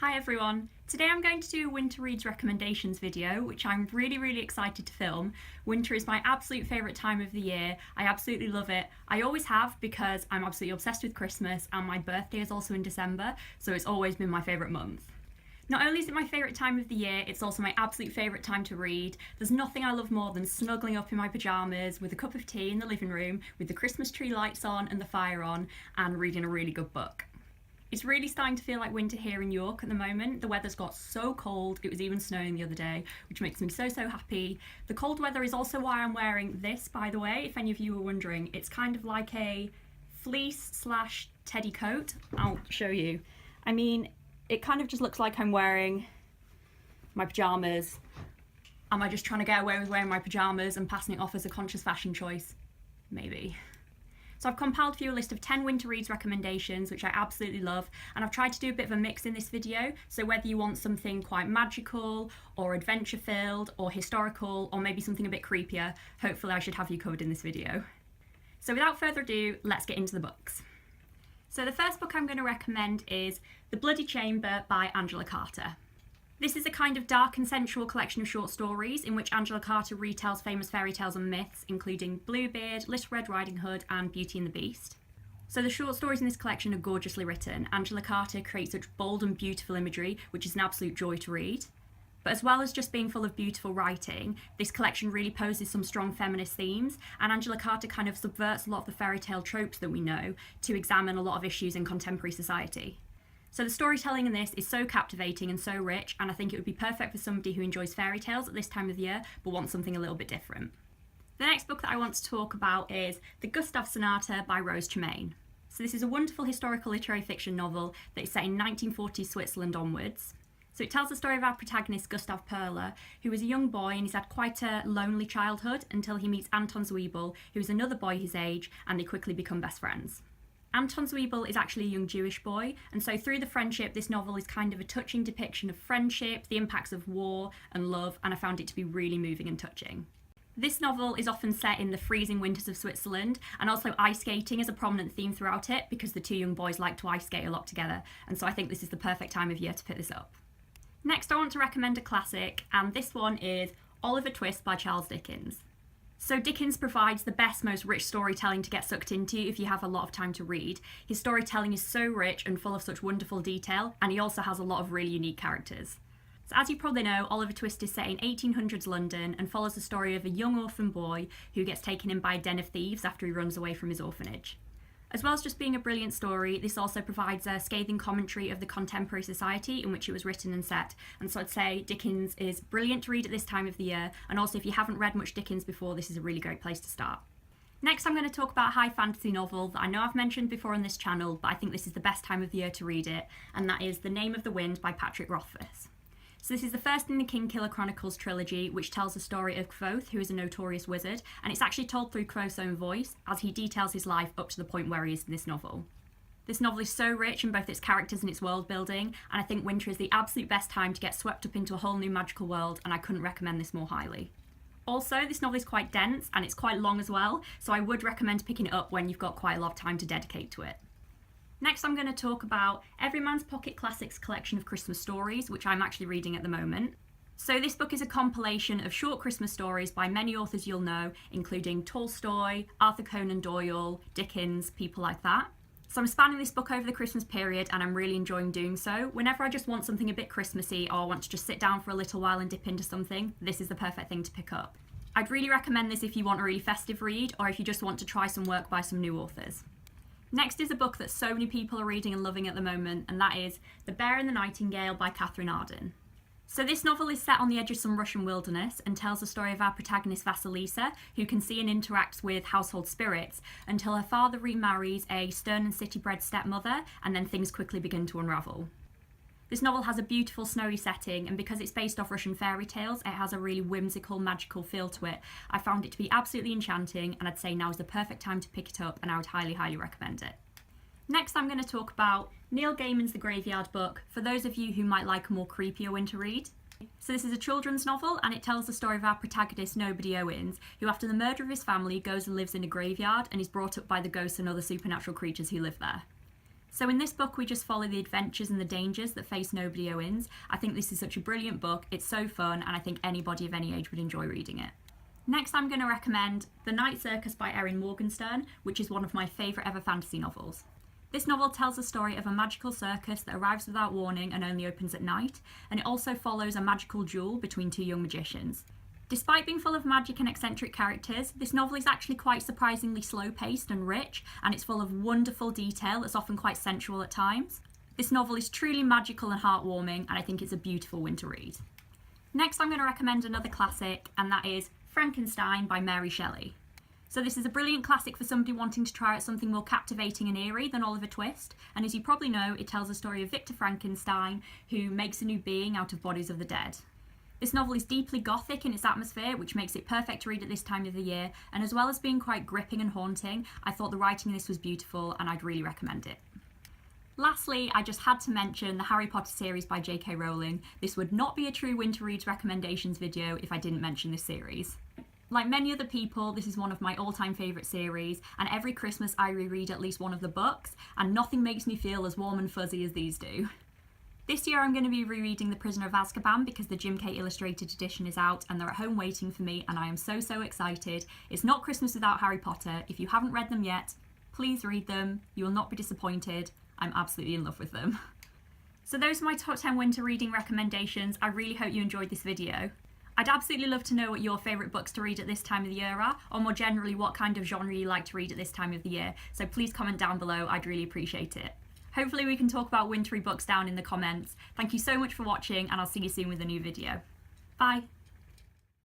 Hi everyone! Today I'm going to do a Winter Reads recommendations video, which I'm really excited to film. Winter is my absolute favourite time of the year. I absolutely love it. I always have because I'm absolutely obsessed with Christmas and my birthday is also in December, so it's always been my favourite month. Not only is it my favourite time of the year, it's also my absolute favourite time to read. There's nothing I love more than snuggling up in my pyjamas with a cup of tea in the living room, with the Christmas tree lights on and the fire on, and reading a really good book. It's really starting to feel like winter here in York at the moment. The weather's got so cold, it was even snowing the other day, which makes me so happy. The cold weather is also why I'm wearing this, by the way, if any of you were wondering. It's kind of like a fleece/teddy coat. I'll show you. I mean, it kind of just looks like I'm wearing my pyjamas. Am I just trying to get away with wearing my pyjamas and passing it off as a conscious fashion choice? Maybe. So I've compiled for you a list of 10 winter reads recommendations, which I absolutely love, and I've tried to do a bit of a mix in this video, so whether you want something quite magical, or adventure-filled, or historical, or maybe something a bit creepier, hopefully I should have you covered in this video. So without further ado, let's get into the books. So the first book I'm going to recommend is The Bloody Chamber by Angela Carter. This is a kind of dark and sensual collection of short stories in which Angela Carter retells famous fairy tales and myths, including Bluebeard, Little Red Riding Hood and Beauty and the Beast. So the short stories in this collection are gorgeously written. Angela Carter creates such bold and beautiful imagery, which is an absolute joy to read. But as well as just being full of beautiful writing, this collection really poses some strong feminist themes, and Angela Carter kind of subverts a lot of the fairy tale tropes that we know to examine a lot of issues in contemporary society. So the storytelling in this is so captivating and so rich, and I think it would be perfect for somebody who enjoys fairy tales at this time of year but wants something a little bit different. The next book that I want to talk about is The Gustafsson Arter by Rose Tremaine. So this is a wonderful historical literary fiction novel that is set in 1940s Switzerland onwards. So it tells the story of our protagonist Gustav Perler, who was a young boy and he's had quite a lonely childhood until he meets Anton Zwiebel, who is another boy his age, and they quickly become best friends. Anton Zwiebel is actually a young Jewish boy, and so through the friendship, this novel is kind of a touching depiction of friendship, the impacts of war and love, and I found it to be really moving and touching. This novel is often set in the freezing winters of Switzerland, and also ice skating is a prominent theme throughout it because the two young boys like to ice skate a lot together, and so I think this is the perfect time of year to pick this up. Next, I want to recommend a classic, and this one is Oliver Twist by Charles Dickens. So Dickens provides the best, most rich storytelling to get sucked into if you have a lot of time to read. His storytelling is so rich and full of such wonderful detail, and he also has a lot of really unique characters. So as you probably know, Oliver Twist is set in 1800s London and follows the story of a young orphan boy who gets taken in by a den of thieves after he runs away from his orphanage. As well as just being a brilliant story, this also provides a scathing commentary of the contemporary society in which it was written and set, and so I'd say Dickens is brilliant to read at this time of the year, and also if you haven't read much Dickens before, this is a really great place to start. Next, I'm going to talk about a high fantasy novel that I know I've mentioned before on this channel, but I think this is the best time of the year to read it, and that is The Name of the Wind by Patrick Rothfuss. So this is the first in the Kingkiller Chronicles trilogy, which tells the story of Kvothe, who is a notorious wizard, and it's actually told through Kvothe's own voice, as he details his life up to the point where he is in this novel. This novel is so rich in both its characters and its world building, and I think winter is the absolute best time to get swept up into a whole new magical world, and I couldn't recommend this more highly. Also, this novel is quite dense, and it's quite long as well, so I would recommend picking it up when you've got quite a lot of time to dedicate to it. Next, I'm going to talk about Everyman's Pocket Classics collection of Christmas stories, which I'm actually reading at the moment. So this book is a compilation of short Christmas stories by many authors you'll know, including Tolstoy, Arthur Conan Doyle, Dickens, people like that. So I'm spanning this book over the Christmas period and I'm really enjoying doing so. Whenever I just want something a bit Christmassy or I want to just sit down for a little while and dip into something, this is the perfect thing to pick up. I'd really recommend this if you want a really festive read or if you just want to try some work by some new authors. Next is a book that so many people are reading and loving at the moment, and that is The Bear and the Nightingale by Catherine Arden. So this novel is set on the edge of some Russian wilderness and tells the story of our protagonist Vasilisa, who can see and interacts with household spirits, until her father remarries a stern and city-bred stepmother, and then things quickly begin to unravel. This novel has a beautiful snowy setting, and because it's based off Russian fairy tales, it has a really whimsical, magical feel to it. I found it to be absolutely enchanting, and I'd say now is the perfect time to pick it up, and I would highly recommend it. Next, I'm going to talk about Neil Gaiman's The Graveyard Book, for those of you who might like a more creepier winter read. So this is a children's novel, and it tells the story of our protagonist Nobody Owens, who after the murder of his family goes and lives in a graveyard and is brought up by the ghosts and other supernatural creatures who live there. So in this book we just follow the adventures and the dangers that face Nobody Owens. I think this is such a brilliant book, it's so fun, and I think anybody of any age would enjoy reading it. Next I'm going to recommend The Night Circus by Erin Morgenstern, which is one of my favourite ever fantasy novels. This novel tells the story of a magical circus that arrives without warning and only opens at night, and it also follows a magical duel between two young magicians. Despite being full of magic and eccentric characters, this novel is actually quite surprisingly slow-paced and rich, and it's full of wonderful detail that's often quite sensual at times. This novel is truly magical and heartwarming, and I think it's a beautiful winter read. Next I'm going to recommend another classic, and that is Frankenstein by Mary Shelley. So this is a brilliant classic for somebody wanting to try out something more captivating and eerie than Oliver Twist, and as you probably know, it tells the story of Victor Frankenstein, who makes a new being out of bodies of the dead. This novel is deeply gothic in its atmosphere, which makes it perfect to read at this time of the year, and as well as being quite gripping and haunting, I thought the writing in this was beautiful and I'd really recommend it. Lastly, I just had to mention the Harry Potter series by J.K. Rowling. This would not be a true Winter Reads recommendations video if I didn't mention this series. Like many other people, this is one of my all-time favourite series, and every Christmas I reread at least one of the books, and nothing makes me feel as warm and fuzzy as these do. This year I'm going to be rereading The Prisoner of Azkaban because the Jim K Illustrated edition is out and they're at home waiting for me, and I am so excited. It's not Christmas without Harry Potter. If you haven't read them yet, please read them. You will not be disappointed. I'm absolutely in love with them. So those are my top 10 winter reading recommendations. I really hope you enjoyed this video. I'd absolutely love to know what your favourite books to read at this time of the year are, or more generally what kind of genre you like to read at this time of the year, so please comment down below, I'd really appreciate it. Hopefully we can talk about wintry books down in the comments. Thank you so much for watching, and I'll see you soon with a new video. Bye!